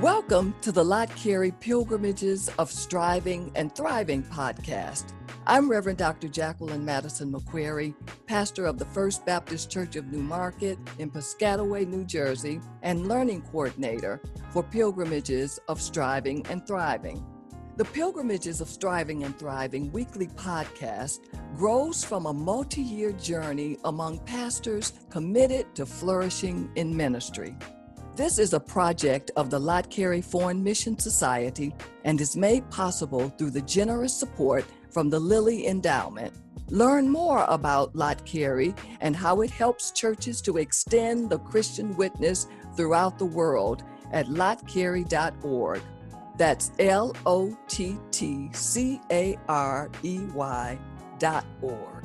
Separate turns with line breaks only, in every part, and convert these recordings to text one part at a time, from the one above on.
Welcome to the Lott Carey Pilgrimages of Striving and Thriving podcast. I'm Reverend Dr. Jacqueline Madison-McCreary, pastor of the First Baptist Church of New Market in Piscataway, New Jersey, and learning coordinator for Pilgrimages of Striving and Thriving. The Pilgrimages of Striving and Thriving weekly podcast grows from a multi-year journey among pastors committed to flourishing in ministry. This is a project of the Lott Carey Foreign Mission Society and is made possible through the generous support from the Lilly Endowment. Learn more about Lott Carey and how it helps churches to extend the Christian witness throughout the world at lottcarey.org. That's LOTTCAREY.org.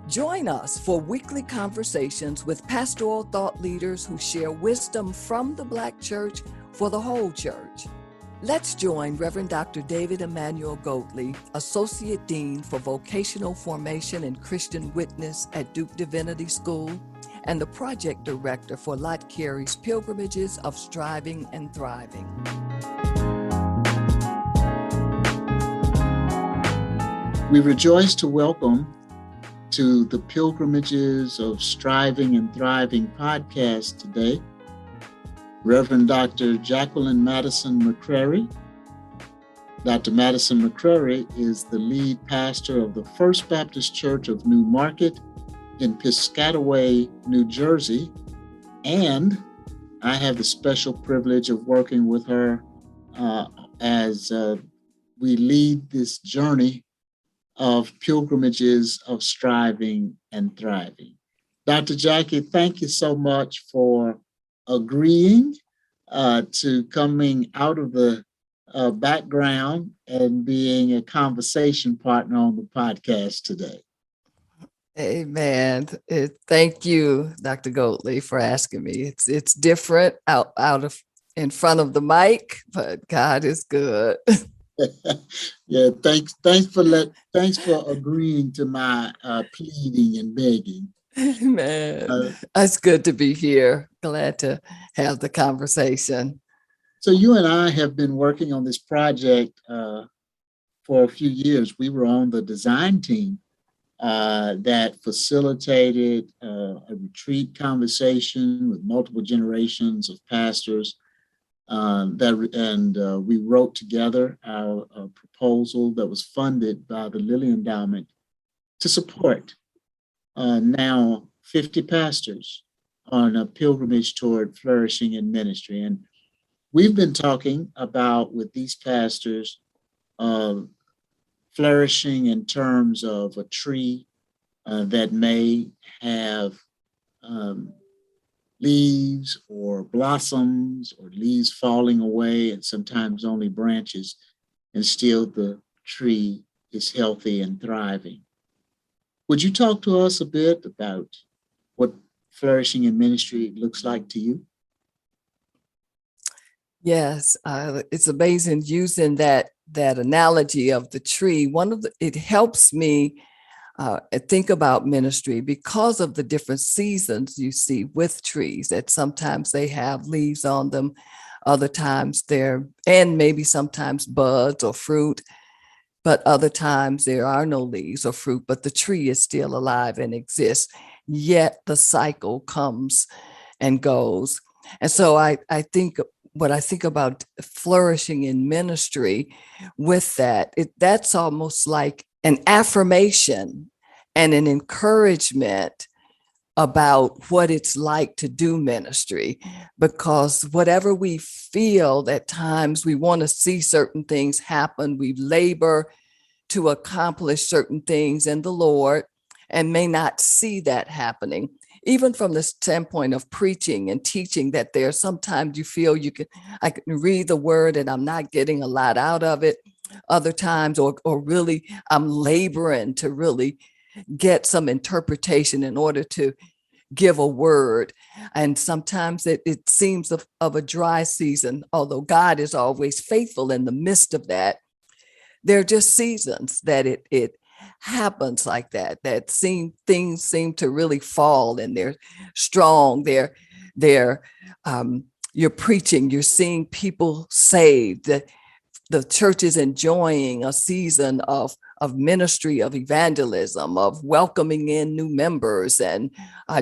Join us for weekly conversations with pastoral thought leaders who share wisdom from the Black church for the whole church. Let's join Reverend Dr. David Emmanuel Goatley, Associate Dean for Vocational Formation and Christian Witness at Duke Divinity School, and the Project Director for Lott Carey's Pilgrimages of Striving and Thriving.
We rejoice to welcome to the Pilgrimages of Striving and Thriving podcast today, Reverend Dr. Jacqueline Madison-McCreary. Dr. Madison-McCreary is the lead pastor of the First Baptist Church of New Market in Piscataway, New Jersey, and I have the special privilege of working with her as we lead this journey of Pilgrimages of Striving and Thriving. Dr. Jackie, thank you so much for agreeing to coming out of the background and being a conversation partner on the podcast today.
Amen. Thank you, Dr. Goatley, for asking me. It's different out of in front of the mic, but God is good.
Yeah, thanks for agreeing to my pleading and begging.
Man, it's good to be here. Glad to have the conversation.
So you and I have been working on this project for a few years. We were on the design team that facilitated a retreat conversation with multiple generations of pastors. We wrote together our proposal that was funded by the Lilly Endowment to support now 50 pastors on a pilgrimage toward flourishing in ministry. And we've been talking about with these pastors flourishing in terms of a tree that may have leaves or blossoms or leaves falling away and sometimes only branches, and still the tree is healthy and thriving. Would you talk to us a bit about what flourishing in ministry looks like to you?
Yes, it's amazing using that analogy of the tree. It helps me think about ministry because of the different seasons you see with trees, that sometimes they have leaves on them, other times and maybe sometimes buds or fruit, but other times there are no leaves or fruit, but the tree is still alive and exists, yet the cycle comes and goes. And so I think about flourishing in ministry with that's almost like an affirmation and an encouragement about what it's like to do ministry, because whatever we feel at times, we want to see certain things happen. We labor to accomplish certain things in the Lord and may not see that happening. Even from the standpoint of preaching and teaching, that there sometimes you feel I can read the word and I'm not getting a lot out of it. Other times, or really, I'm laboring to really get some interpretation in order to give a word. And sometimes it seems of a dry season, although God is always faithful in the midst of that. They're just seasons that it happens like that, things seem to really fall, and they're strong. They're you're preaching, you're seeing people saved. The church is enjoying a season of ministry, of evangelism, of welcoming in new members, and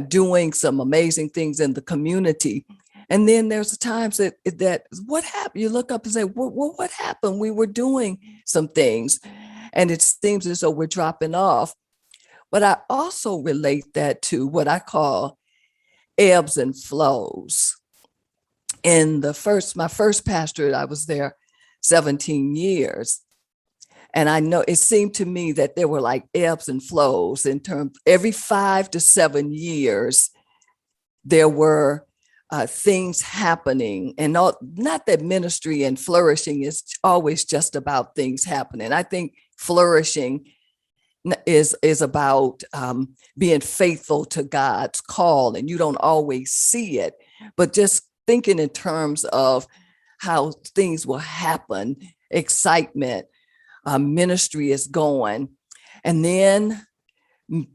doing some amazing things in the community. And then there's times that what happened? You look up and say, well, what happened? We were doing some things, and it seems as though we're dropping off. But I also relate that to what I call ebbs and flows. In my first pastorate, I was there 17 years. And I know it seemed to me that there were like ebbs and flows in terms, every 5 to 7 years, there were things happening. And not that ministry and flourishing is always just about things happening. I think flourishing is about being faithful to God's call, and you don't always see it, but just thinking in terms of how things will happen, excitement, ministry is going, and then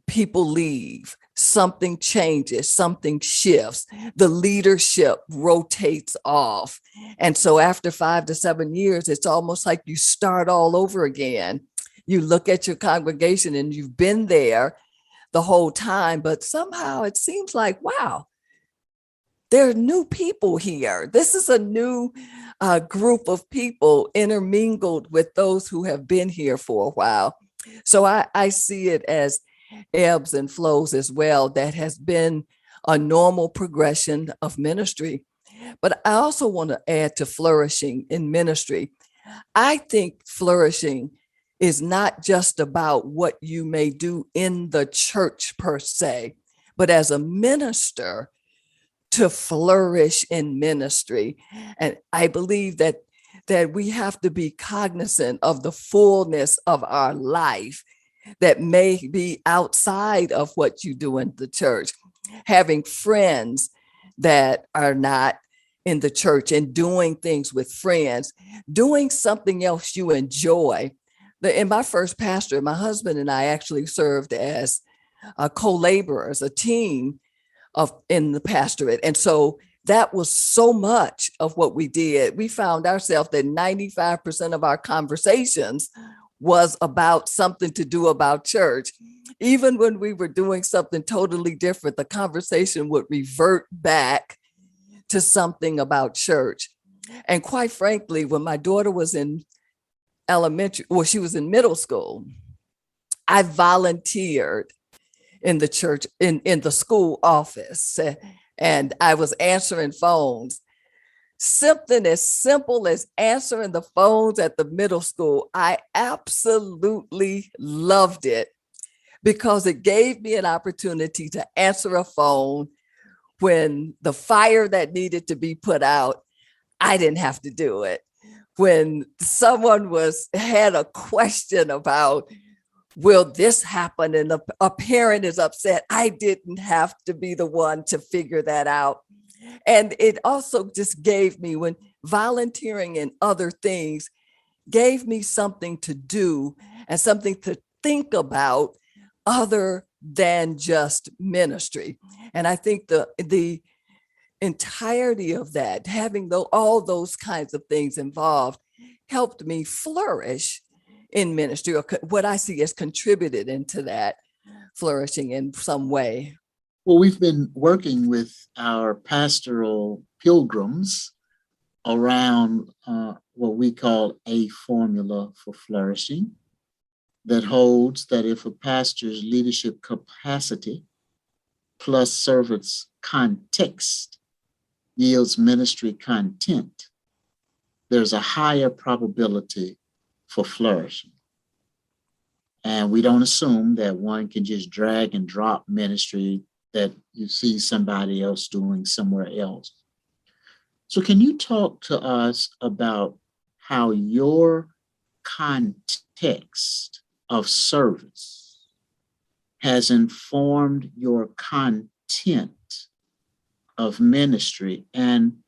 people leave, something changes, something shifts, the leadership rotates off. And so after 5 to 7 years, it's almost like you start all over again. You look at your congregation and you've been there the whole time, but somehow it seems like, wow, there are new people here. This is a new group of people intermingled with those who have been here for a while. So I see it as ebbs and flows as well. That has been a normal progression of ministry. But I also want to add to flourishing in ministry. I think flourishing is not just about what you may do in the church per se, but as a minister, to flourish in ministry. And I believe that we have to be cognizant of the fullness of our life that may be outside of what you do in the church. Having friends that are not in the church and doing things with friends, doing something else you enjoy. In my first pastorate, my husband and I actually served as co-laborers, a team in the pastorate. And so that was so much of what we did. We found ourselves that 95% of our conversations was about something to do about church. Even when we were doing something totally different, the conversation would revert back to something about church. And quite frankly, when my daughter was in she was in middle school, I volunteered in the church, in the school office, and I was answering phones. Something as simple as answering the phones at the middle school, I absolutely loved it, because it gave me an opportunity to answer a phone when the fire that needed to be put out, I didn't have to do it. When someone had a question about, will this happen, and a parent is upset, I didn't have to be the one to figure that out. And it also just gave me, when volunteering in other things, gave me something to do and something to think about other than just ministry. And I think the entirety of that, having all those kinds of things involved, helped me flourish in ministry, or what I see as contributed into that flourishing in some way.
Well, we've been working with our pastoral pilgrims around what we call a formula for flourishing, that holds that if a pastor's leadership capacity plus servant's context yields ministry content, there's a higher probability for flourishing. And we don't assume that one can just drag and drop ministry that you see somebody else doing somewhere else. So can you talk to us about how your context of service has informed your content of ministry? And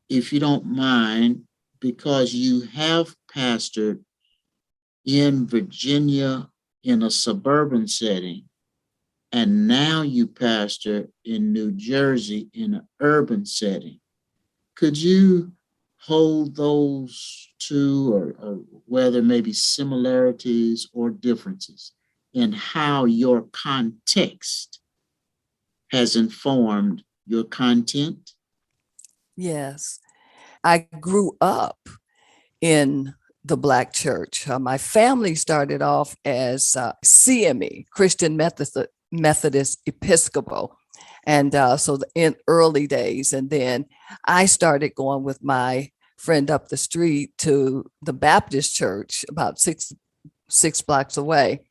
if you don't mind, because you have pastored in Virginia in a suburban setting, and now you pastor in New Jersey in an urban setting. Could you hold those two, or whether maybe similarities or differences in how your context has informed your content?
Yes. I grew up in the Black church. My family started off as CME, Christian Methodist Episcopal. And so in early days, and then I started going with my friend up the street to the Baptist church about six blocks away.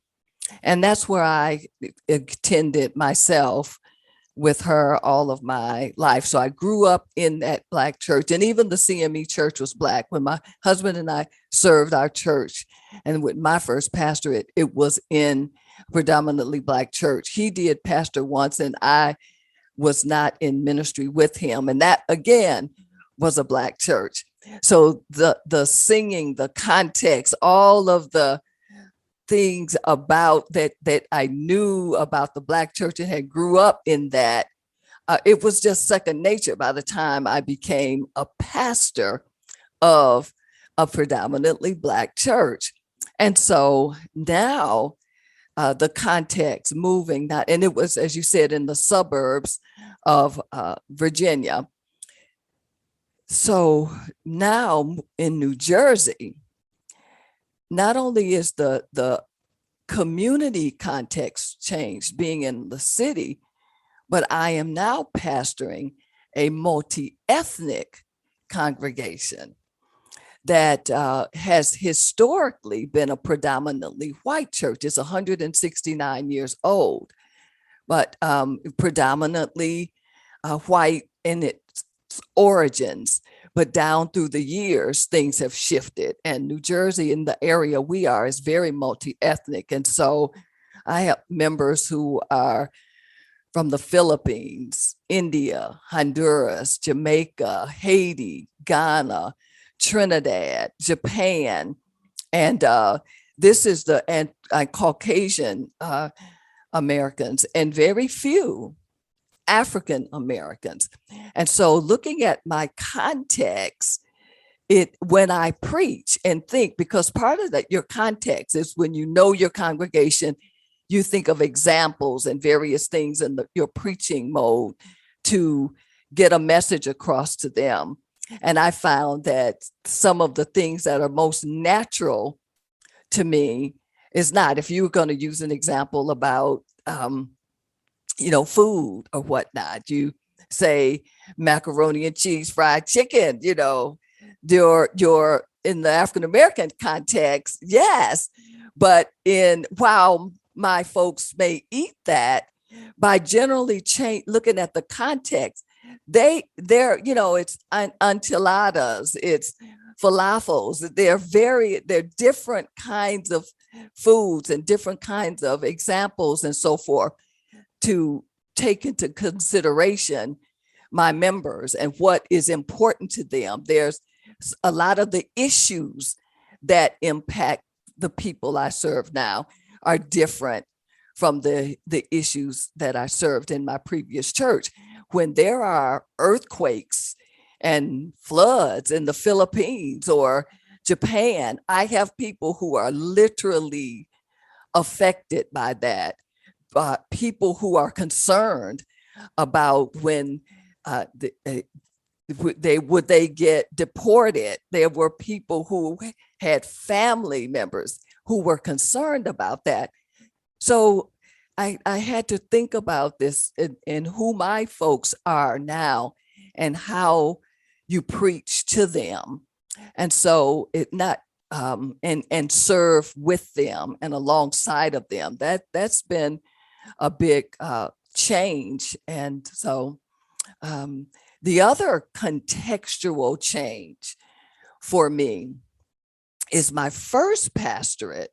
And that's where I attended myself with her all of my life. So I grew up in that Black church, and even the CME church was Black. When my husband and I served our church, and with my first pastorate, it was in predominantly Black church. He did pastor once, and I was not in ministry with him. And that again was a Black church. So the singing, the context, all of the things about that I knew about the Black church and had grew up in that, it was just second nature by the time I became a pastor of a predominantly Black church. And so now the context moving, not, and it was, as you said, in the suburbs of Virginia. So now in New Jersey, not only is the community context changed being in the city, but I am now pastoring a multi-ethnic congregation that has historically been a predominantly white church. It's 169 years old, but predominantly white in its origins. But down through the years, things have shifted. And New Jersey, in the area we are, is very multi-ethnic. And so I have members who are from the Philippines, India, Honduras, Jamaica, Haiti, Ghana, Trinidad, Japan. And this is the Caucasian Americans, and very few African Americans. And so looking at my context, when I preach and think, because part of that, your context is when you know your congregation, you think of examples and various things in your preaching mode to get a message across to them. And I found that some of the things that are most natural to me is not, if you were going to use an example about food or whatnot, you say macaroni and cheese, fried chicken, your in the African-American context, yes. But while my folks may eat that, by generally looking at the context, they're it's enchiladas, it's falafels, they're different kinds of foods and different kinds of examples and so forth, to take into consideration my members and what is important to them. There's a lot of the issues that impact the people I serve now are different from the issues that I served in my previous church. When there are earthquakes and floods in the Philippines or Japan, I have people who are literally affected by that. People who are concerned about when would they get deported. There were people who had family members who were concerned about that. So I had to think about this and who my folks are now and how you preach to them. And so and serve with them and alongside of them. That's been a big change. And so the other contextual change for me is my first pastorate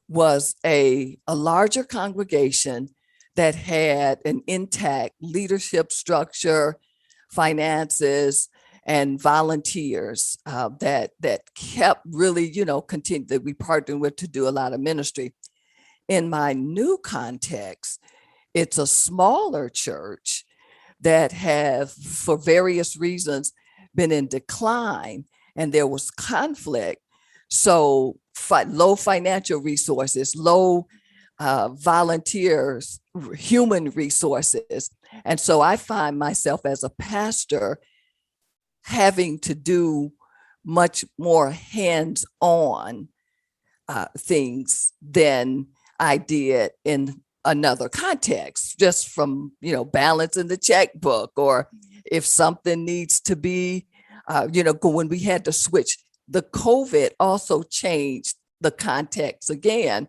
was a larger congregation that had an intact leadership structure, finances, and volunteers that kept really, continue that we partnered with to do a lot of ministry. In my new context, it's a smaller church that have, for various reasons, been in decline, and there was conflict. So low financial resources, low volunteers, human resources. And so I find myself as a pastor having to do much more hands-on things than I did in another context, just from, balancing the checkbook, or if something needs to be, when we had to switch. The COVID also changed the context again,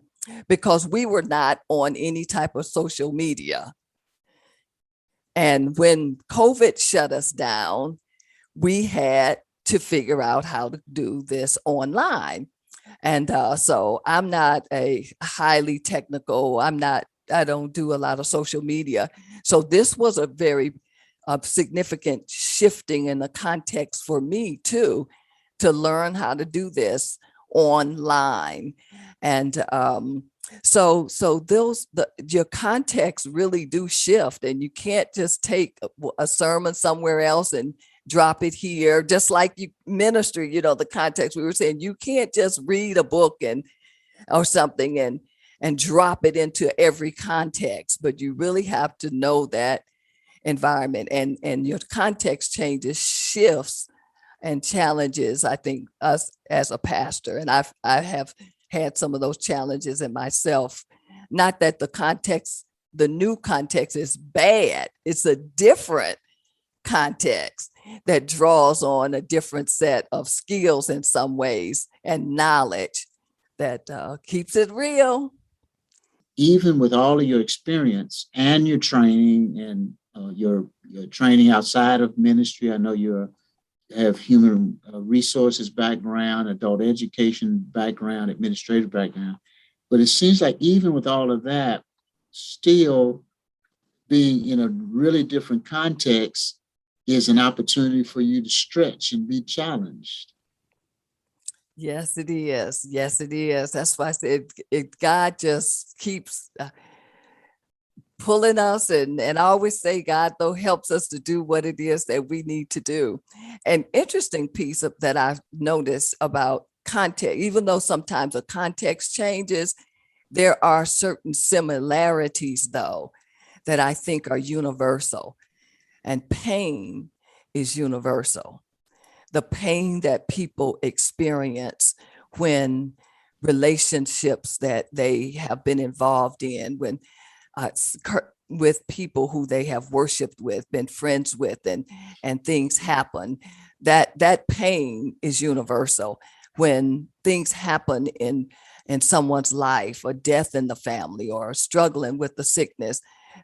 because we were not on any type of social media. And when COVID shut us down, we had to figure out how to do this online. And so I'm not a highly technical, I don't do a lot of social media. So this was a very significant shifting in the context for me too, to learn how to do this online. And so your context really do shift, and you can't just take a sermon somewhere else and drop it here, just like you ministry, the context we were saying, you can't just read a book or something and drop it into every context, but you really have to know that environment, and your context changes, shifts, and challenges, I think, us as a pastor. And I have had some of those challenges in myself. Not that the new context is bad. It's a different context that draws on a different set of skills in some ways, and knowledge that keeps it real.
Even with all of your experience and your training and your training outside of ministry, I know you have human resources background, adult education background, administrative background, but it seems like even with all of that, still being in a really different context is an opportunity for you to stretch and be challenged.
Yes, it is. Yes, it is. That's why I said God just keeps pulling us, and I always say God though helps us to do what it is that we need to do. An interesting piece that I've noticed about context, even though sometimes a context changes, there are certain similarities though that I think are universal, and pain is universal. The pain that people experience when relationships that they have been involved in, when with people who they have worshiped with, been friends with, and things happen, that pain is universal. When things happen in someone's life, or death in the family, or struggling with the sickness,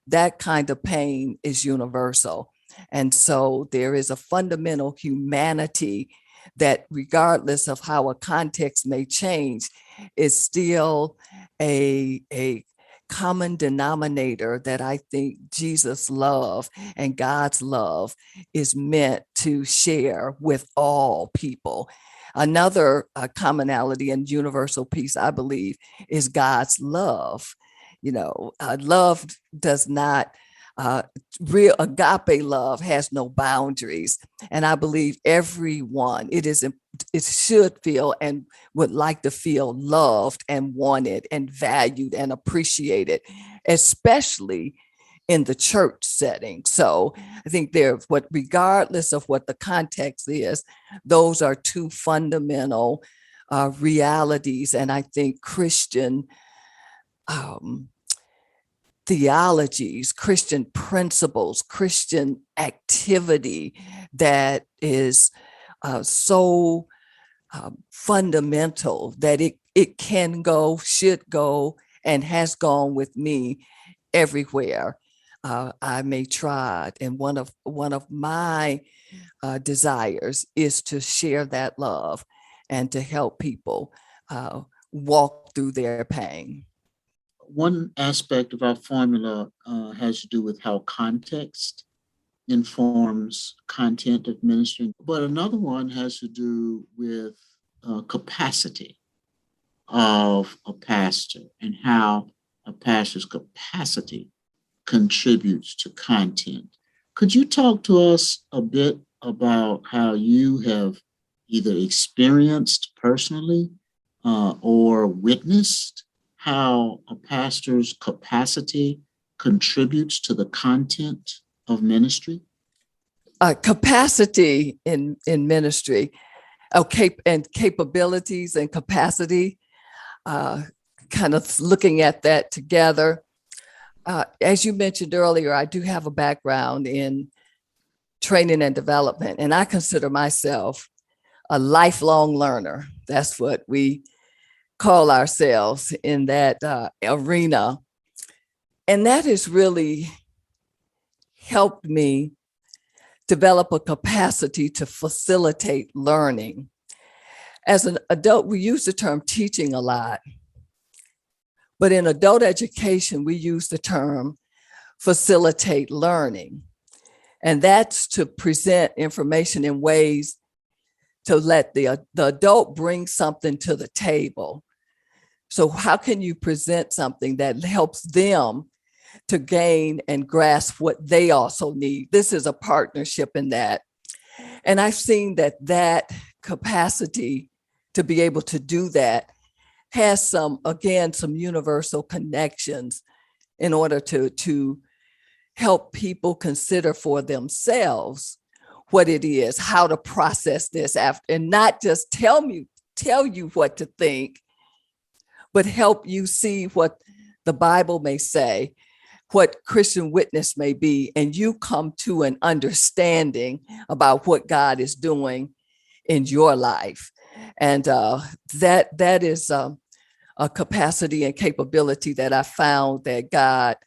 that kind of pain is universal. And so there is a fundamental humanity that, regardless of how a context may change, is still a common denominator that I think Jesus' love and God's love is meant to share with all people. Another commonality and universal piece, I believe, is God's love. Love does not, real agape love has no boundaries. And I believe everyone, it should feel and would like to feel loved and wanted and valued and appreciated, especially in the church setting. So I think regardless of what the context is, those are two fundamental realities. And I think Christian theologies, Christian principles, Christian activity that is so fundamental that it can go, should go, and has gone with me everywhere I may trod. And one of my desires is to share that love and to help people walk through their pain.
One aspect of our formula has to do with how context informs content of ministry. But another one has to do with capacity of a pastor and how a pastor's capacity contributes to content. Could you talk to us a bit about how you have either experienced personally or witnessed how a pastor's capacity contributes to the content of ministry?
Capacity in ministry, and capabilities and capacity, kind of looking at that together. As you mentioned earlier, I do have a background in training and development, and I consider myself a lifelong learner. That's what we call ourselves in that arena. And that has really helped me develop a capacity to facilitate learning. As an adult, we use the term teaching a lot, but in adult education, we use the term facilitate learning. And that's to present information in ways to let the adult bring something to the table. So how can you present something that helps them to gain and grasp what they also need? This is a partnership in that. And I've seen that capacity to be able to do that has some universal connections in order to help people consider for themselves what it is, how to process this after, and not just tell you what to think, but help you see what the Bible may say, what Christian witness may be, and you come to an understanding about what God is doing in your life. And that is a capacity and capability that I found that God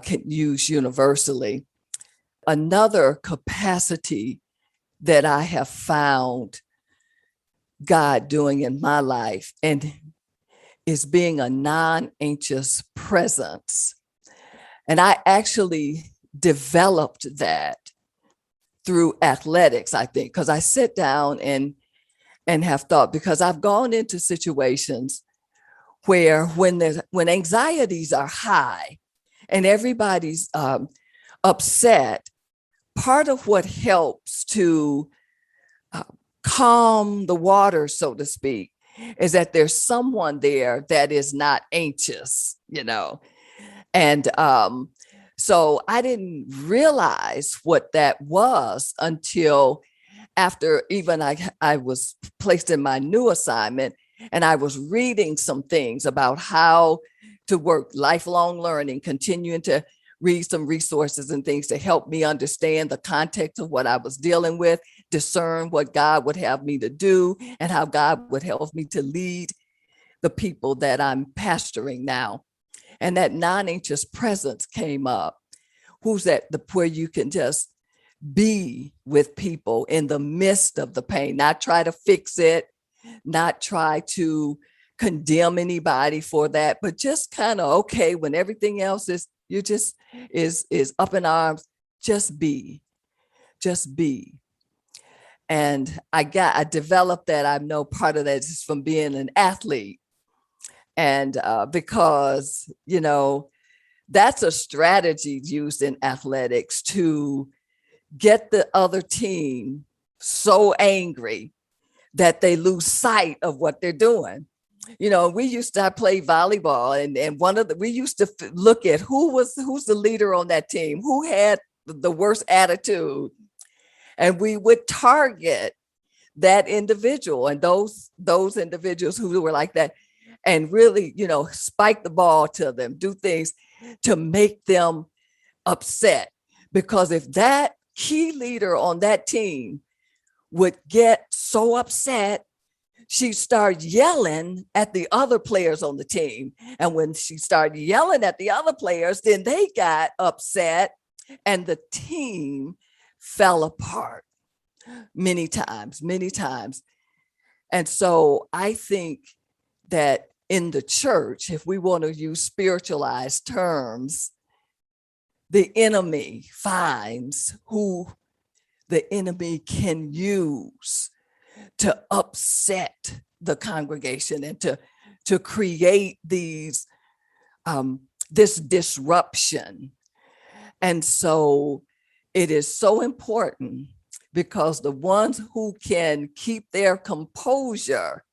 can use universally. Another capacity that I have found God doing in my life and is being a non-anxious presence. And I actually developed that through athletics, I think, because I sit down and have thought, because I've gone into situations where when anxieties are high and everybody's upset, part of what helps to calm the water, so to speak, is that there's someone there that is not anxious, And so I didn't realize what that was until after even I was placed in my new assignment, and I was reading some things about how to work lifelong learning, continuing to read some resources and things to help me understand the context of what I was dealing with, discern what God would have me to do, and how God would help me to lead the people that I'm pastoring now. And that non-anxious presence came up. Who's that? Where you can just be with people in the midst of the pain, not try to fix it, not try to condemn anybody for that, but just kind of, okay, when everything else is up in arms, just be. And I developed that. I know part of that is from being an athlete. And because, that's a strategy used in athletics to get the other team so angry that they lose sight of what they're doing. I played volleyball, and we used to look at who's the leader on that team, who had the worst attitude, and we would target that individual and those individuals who were like that, and really, spike the ball to them, do things to make them upset. Because if that key leader on that team would get so upset, she'd start yelling at the other players on the team. And when she started yelling at the other players, then they got upset and the team fell apart many times. And so I think that in the church, if we want to use spiritualized terms, the enemy finds, who the enemy can use to upset the congregation and to create these this disruption. And so it is so important, because the ones who can keep their composure,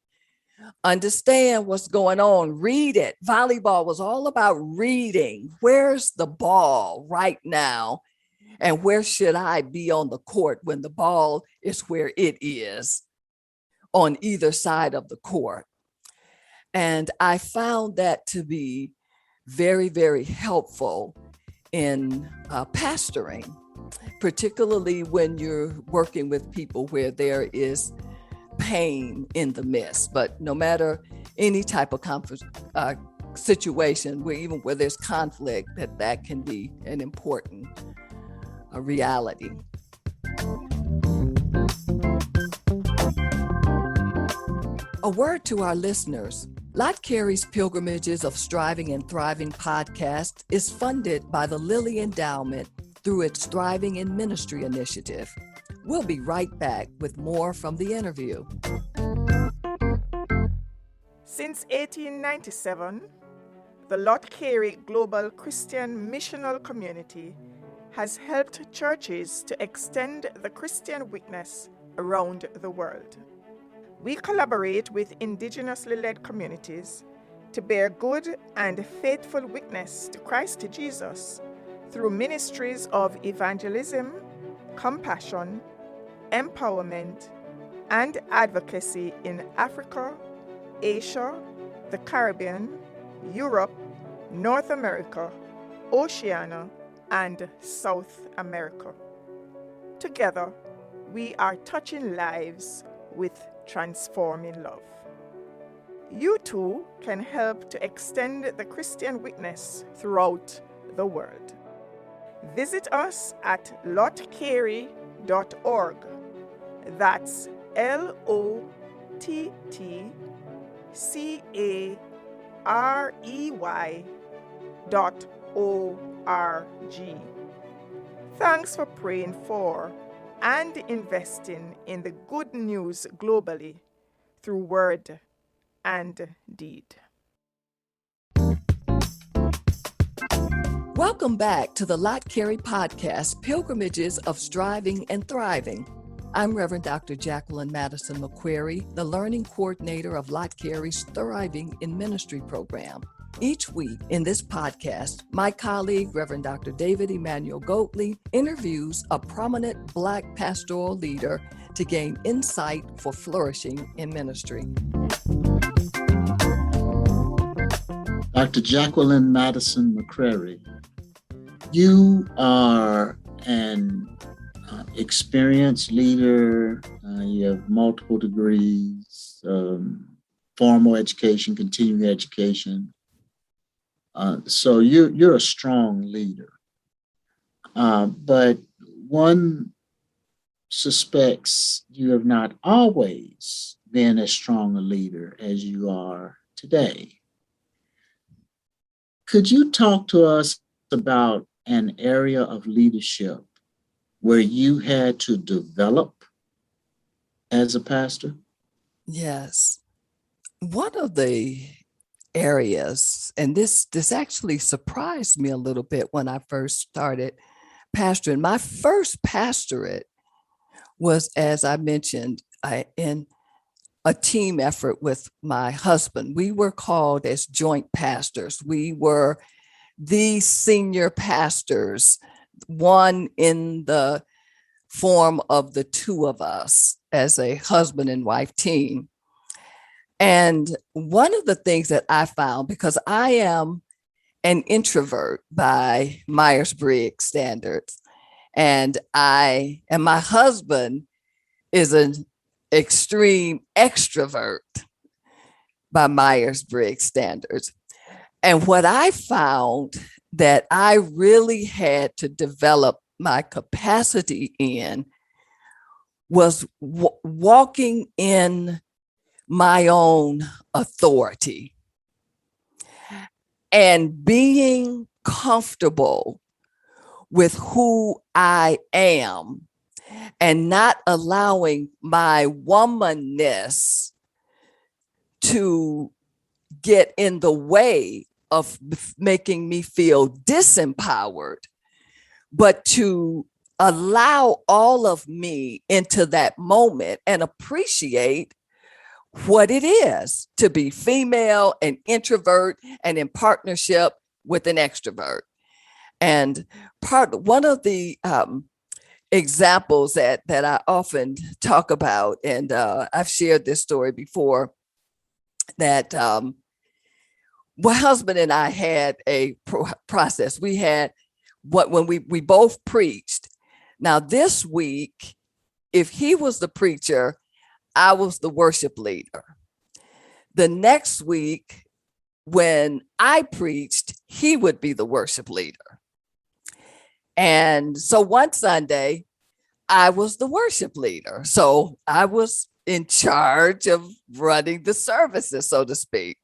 understand what's going on, read it. Volleyball was all about reading. Where's the ball right now? And where should I be on the court when the ball is where it is on either side of the court? And I found that to be very, very helpful in pastoring, particularly when you're working with people where there is pain in the midst. But no matter any type of situation, even where there's conflict, that can be an important reality. A word to our listeners. Lott Carey's Pilgrimages of Striving and Thriving podcast is funded by the Lilly Endowment through its Thriving in Ministry initiative. We'll be right back with more from the interview.
Since 1897, the Lott Carey Global Christian Missional Community has helped churches to extend the Christian witness around the world. We collaborate with indigenously led communities to bear good and faithful witness to Christ Jesus through ministries of evangelism, compassion, empowerment, and advocacy in Africa, Asia, the Caribbean, Europe, North America, Oceania, and South America. Together, we are touching lives with transforming love. You too can help to extend the Christian witness throughout the world. Visit us at lottcarey.org. That's LOTTCAREY.org. Thanks for praying for and investing in the good news globally through word and deed.
Welcome back to the Lott Carey podcast, Pilgrimages of Striving and Thriving. I'm Reverend Dr. Jacqueline Madison-McCreary, the Learning Coordinator of Lott Carey's Thriving in Ministry program. Each week in this podcast, my colleague, Reverend Dr. David Emmanuel Goatley, interviews a prominent Black pastoral leader to gain insight for flourishing in ministry.
Dr. Jacqueline Madison-McCreary, you are an experienced leader. You have multiple degrees, formal education, continuing education. So you're a strong leader. But one suspects you have not always been as strong a leader as you are today. Could you talk to us about an area of leadership where you had to develop as a pastor?
Yes. One of the areas, and this actually surprised me a little bit when I first started pastoring. My first pastorate was, as I mentioned, in a team effort with my husband. We were called as joint pastors. We were the senior pastors, one in the form of the two of us as a husband and wife team. And one of the things that I found, because I am an introvert by Myers-Briggs standards, and my husband is an extreme extrovert by Myers-Briggs standards. And what I found that I really had to develop my capacity in was walking in my own authority and being comfortable with who I am and not allowing my womanness to get in the way of making me feel disempowered, but to allow all of me into that moment and appreciate what it is to be female, an introvert, and in partnership with an extrovert. And one of the examples that I often talk about, and I've shared this story before, that my husband and I had a process. We had when we both preached. Now this week, if he was the preacher, I was the worship leader. The next week, when I preached, he would be the worship leader. And so one Sunday, I was the worship leader. So I was in charge of running the services, so to speak.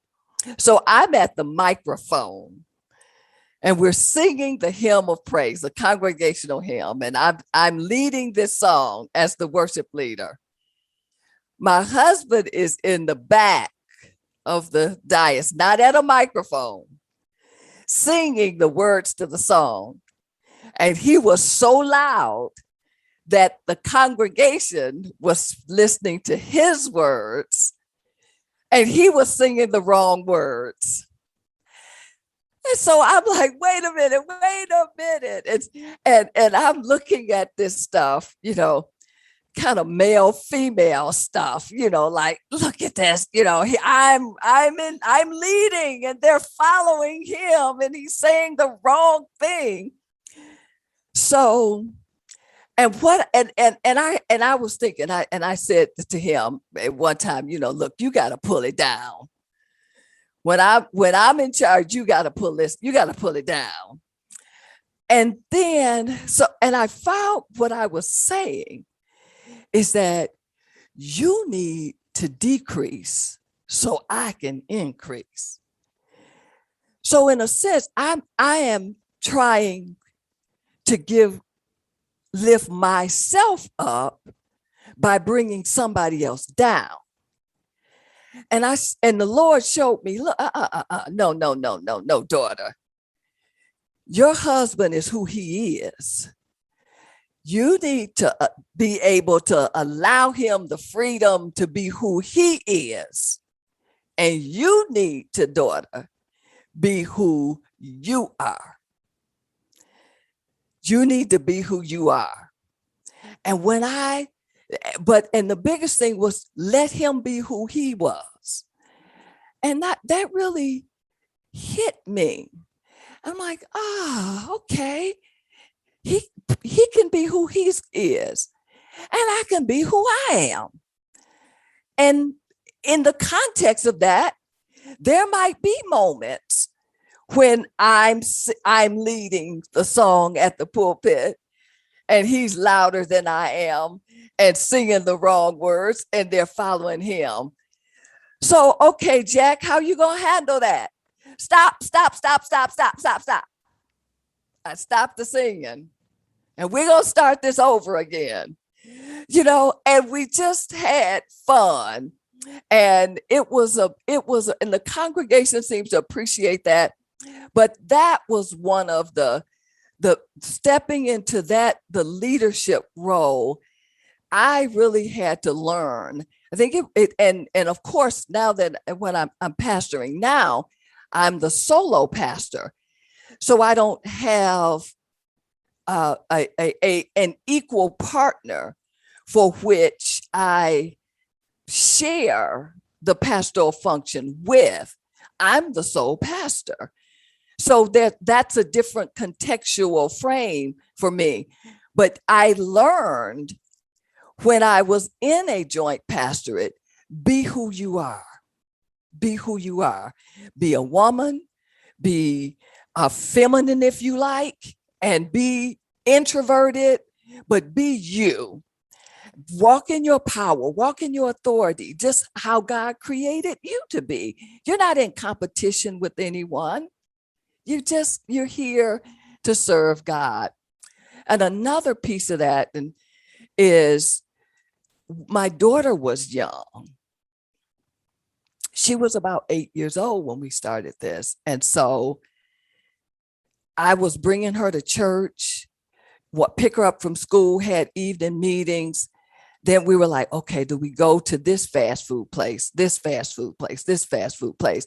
So I'm at the microphone and we're singing the hymn of praise, a congregational hymn. And I'm leading this song as the worship leader. My husband is in the back of the dais, not at a microphone, singing the words to the song. And he was so loud that the congregation was listening to his words and he was singing the wrong words. And so I'm like, wait a minute. And I'm looking at this stuff, kind of male female stuff, like, look at this, I'm leading and they're following him and he's saying the wrong thing. So, and I was thinking, I said to him at one time, look, you got to pull it down. When I'm in charge, you got to pull it down. And then, and I found what I was saying is that you need to decrease so I can increase. So in a sense, I am trying to lift myself up by bringing somebody else down. And the Lord showed me, look, no, daughter. Your husband is who he is. You need to be able to allow him the freedom to be who he is. And you need to, daughter, be who you are. You need to be who you are. And the biggest thing was let him be who he was. And that really hit me. I'm like, okay. He can be who he is. And I can be who I am. And in the context of that, there might be moments when I'm leading the song at the pulpit and he's louder than I am and singing the wrong words and they're following him. So, okay, Jack, how you going to handle that? Stop. I stopped the singing and we're going to start this over again, and we just had fun. And it was, and the congregation seems to appreciate that. But that was one of the stepping into the leadership role. I really had to learn. I think and of course, now that when I'm pastoring now, I'm the solo pastor. So I don't have an equal partner for which I share the pastoral function with. I'm the sole pastor. So that's a different contextual frame for me. But I learned when I was in a joint pastorate, be who you are. Be who you are. Be a woman, be a feminine if you like, and be introverted, but be you. Walk in your power, walk in your authority, just how God created you to be. You're not in competition with anyone. You're here to serve God. And another piece of that is my daughter was young. She was about 8 years old when we started this. And so I was bringing her to church, pick her up from school, had evening meetings. Then we were like, okay, do we go to this fast food place, this fast food place, this fast food place?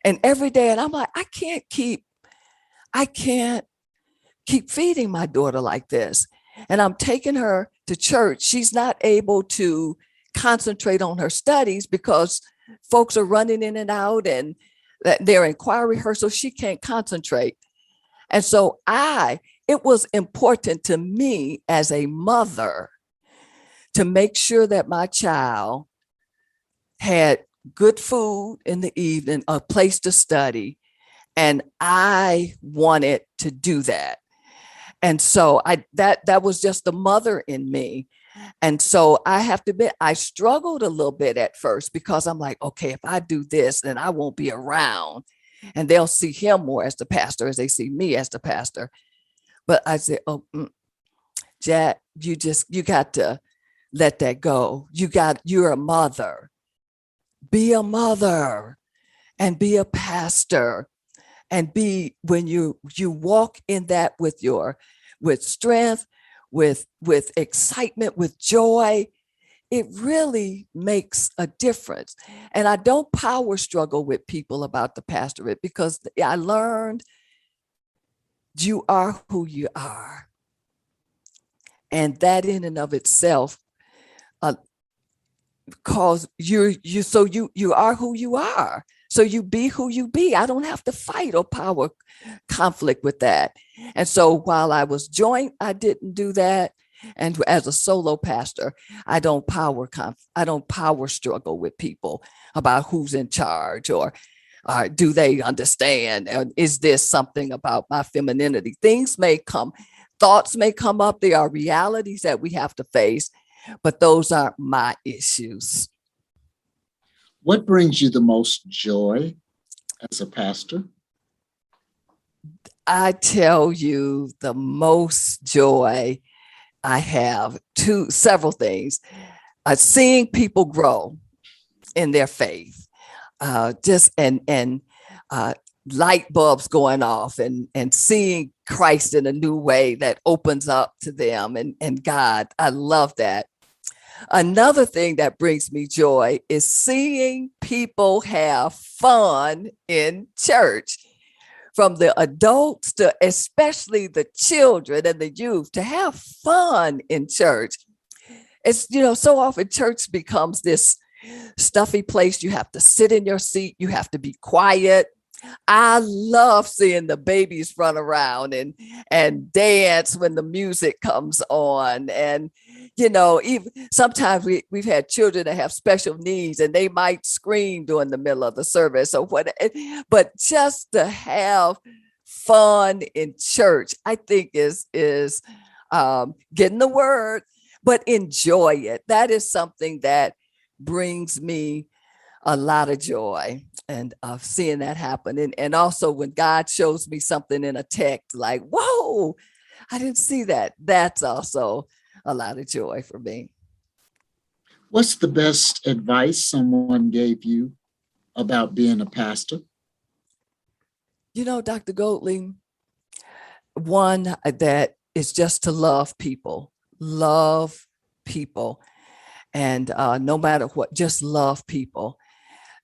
And every day, and I'm like, I can't keep feeding my daughter like this. And I'm taking her to church. She's not able to concentrate on her studies because folks are running in and out and they're in choir rehearsal. She can't concentrate. And so it was important to me as a mother to make sure that my child had good food in the evening, a place to study. And I wanted to do that. And so that was just the mother in me. And so I have to admit, I struggled a little bit at first because I'm like, okay, if I do this, then I won't be around. And they'll see him more as the pastor as they see me as the pastor. But I said, Jack, you got to let that go. You're a mother. Be a mother and be a pastor. And when you walk in that with strength, with excitement, with joy, it really makes a difference. And I don't power struggle with people about the pastorate because I learned you are who you are. And that in and of itself cause you are who you are. So you be who you be. I don't have to fight or power conflict with that. And so while I was joint, I didn't do that. And as a solo pastor, I don't power struggle with people about who's in charge or do they understand? And is this something about my femininity? Thoughts may come up. There are realities that we have to face, but those aren't my issues.
What brings you the most joy as a pastor?
I tell you, the most joy I have several things. Seeing people grow in their faith, light bulbs going off and seeing Christ in a new way that opens up to them and God. I love that. Another thing that brings me joy is seeing people have fun in church, from the adults to especially the children and the youth, to have fun in church. It's, so often church becomes this stuffy place. You have to sit in your seat. You have to be quiet. I love seeing the babies run around and dance when the music comes on. And, even sometimes we've had children that have special needs and they might scream during the middle of the service or what, but just to have fun in church, I think is getting the word, but enjoy it. That is something that brings me a lot of joy, and seeing that happen. And also when God shows me something in a text, like, whoa, I didn't see that. That's also a lot of joy for me.
What's the best advice someone gave you about being a pastor?
Dr. Goldling, one that is just to love people. And no matter what, just love people.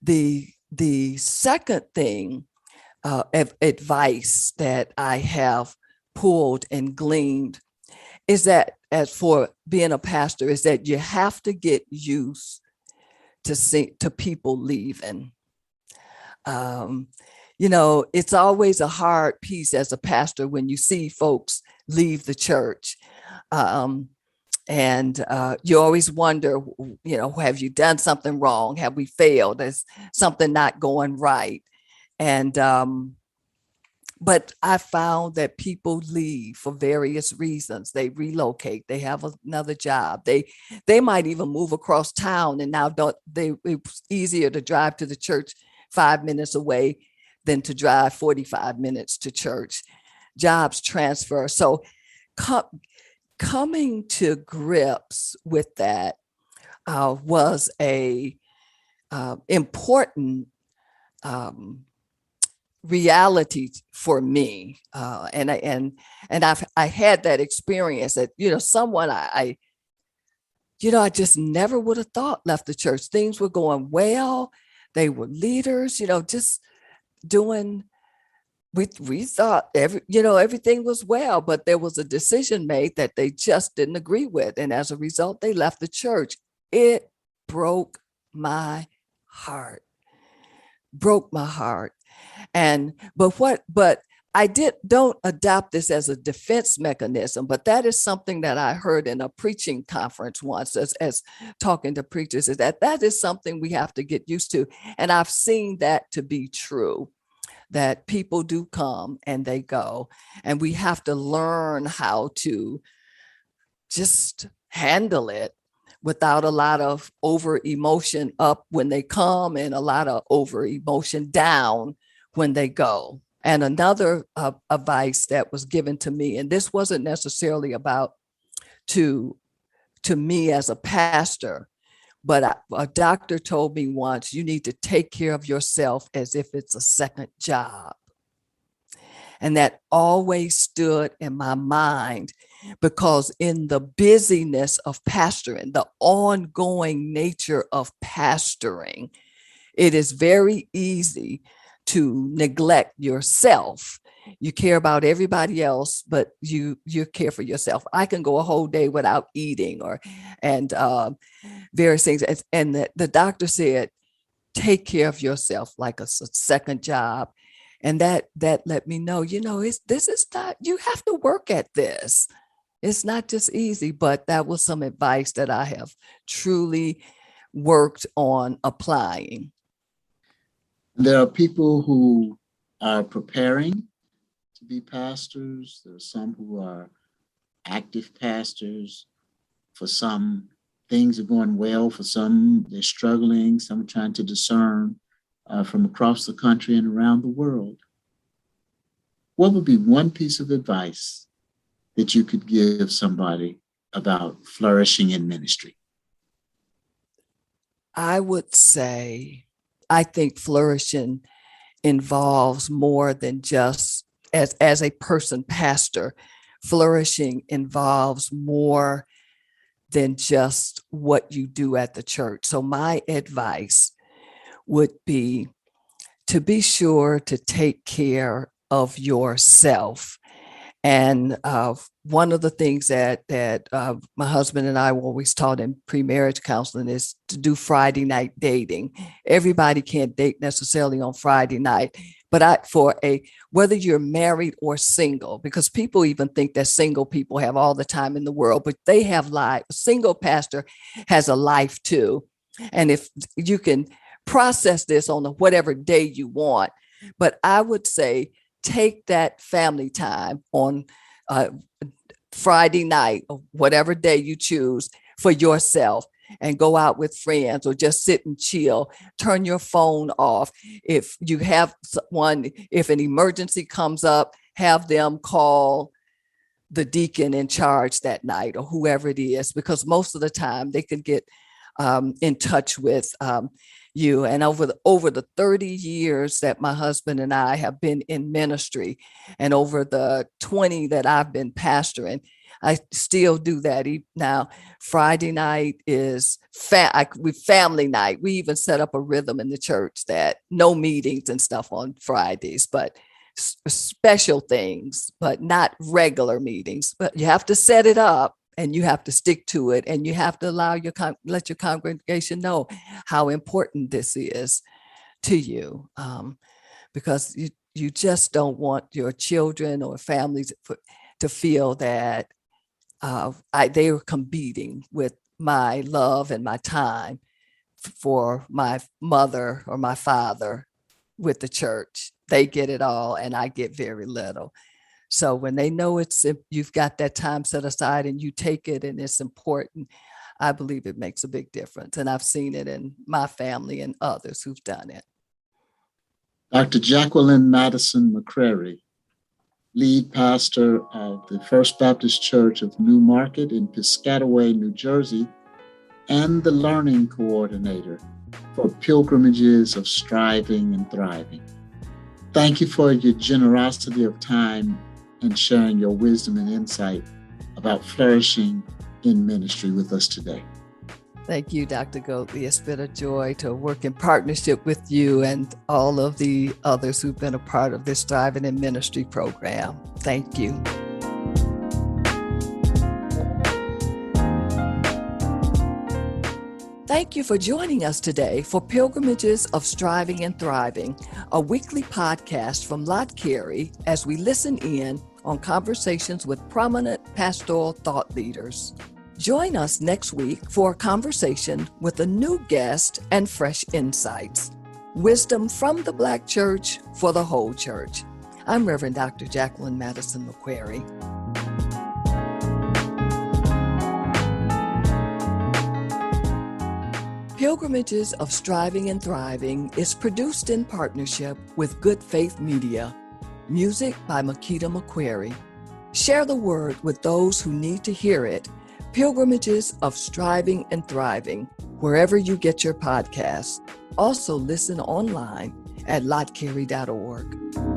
The second thing of advice that I have pulled and gleaned is that, as for being a pastor, is that you have to get used to people leaving. It's always a hard piece as a pastor when you see folks leave the church. And you always wonder, have you done something wrong? Have we failed? Is something not going right? And but I found that people leave for various reasons. They relocate. They have another job. They might even move across town, and now it's easier to drive to the church 5 minutes away than to drive 45 minutes to church. Jobs transfer. So coming to grips with that was a important reality for me, and I had that experience that someone I just never would have thought left the church. Things were going well. They were leaders, just doing. We thought everything was well, but there was a decision made that they just didn't agree with, and as a result, they left the church. It broke my heart. Broke my heart. But I don't adopt this as a defense mechanism, but that is something that I heard in a preaching conference once as talking to preachers, is that is something we have to get used to. And I've seen that to be true, that people do come and they go, and we have to learn how to just handle it without a lot of over emotion up when they come and a lot of over emotion down when they go. And another advice that was given to me, and this wasn't necessarily about to me as a pastor, but a doctor told me once, you need to take care of yourself as if it's a second job. And that always stood in my mind, because in the busyness of pastoring, the ongoing nature of pastoring, it is very easy to neglect yourself. You care about everybody else, but you care for yourself. I can go a whole day without eating and various things. And the doctor said, take care of yourself like a second job. And that let me know, this is not, you have to work at this. It's not just easy, but that was some advice that I have truly worked on applying.
There are people who are preparing to be pastors. There are some who are active pastors. For some, things are going well. For some, they're struggling. Some are trying to discern from across the country and around the world. What would be one piece of advice that you could give somebody about flourishing in ministry?
I would say, I think flourishing involves more than just as a person pastor. Flourishing involves more than just what you do at the church. So my advice would be to be sure to take care of yourself. And one of the things that my husband and I were always taught in pre-marriage counseling is to do Friday night dating. Everybody can't date necessarily on Friday night, but whether you're married or single, because people even think that single people have all the time in the world, but they have life. A single pastor has a life too. And if you can process this on whatever day you want, but I would say, take that family time on Friday night or whatever day you choose for yourself, and go out with friends or just sit and chill. Turn your phone off. If you have someone, if an emergency comes up, have them call the deacon in charge that night or whoever it is, because most of the time they can get in touch with you. And over the 30 years that my husband and I have been in ministry, and over the 20 that I've been pastoring, I still do that. Now, Friday night is family night. We even set up a rhythm in the church that no meetings and stuff on Fridays, but special things, but not regular meetings. But you have to set it up, and you have to stick to it, and you have to let your congregation know how important this is to you, because you just don't want your children or families to feel that they are competing with my love and my time for my mother or my father with the church. They get it all, and I get very little. So when they know you've got that time set aside and you take it and it's important, I believe it makes a big difference. And I've seen it in my family and others who've done it.
Dr. Jacqueline Madison-McCreary, lead pastor of the First Baptist Church of New Market in Piscataway, New Jersey, and the learning coordinator for Pilgrimages of Striving and Thriving. Thank you for your generosity of time and sharing your wisdom and insight about flourishing in ministry with us today.
Thank you, Dr. Goatley. It's been a joy to work in partnership with you and all of the others who've been a part of this Thriving in Ministry program. Thank you. Thank you for joining us today for Pilgrimages of Striving and Thriving, a weekly podcast from Lott Carey as we listen in on conversations with prominent pastoral thought leaders. Join us next week for a conversation with a new guest and fresh insights. Wisdom from the Black Church for the whole church. I'm Reverend Dr. Jacqueline Madison-McCreary. Pilgrimages of Striving and Thriving is produced in partnership with Good Faith Media. Music by Makita McCreary. Share the word with those who need to hear it. Pilgrimages of Striving and Thriving, wherever you get your podcasts. Also listen online at lottcarey.org.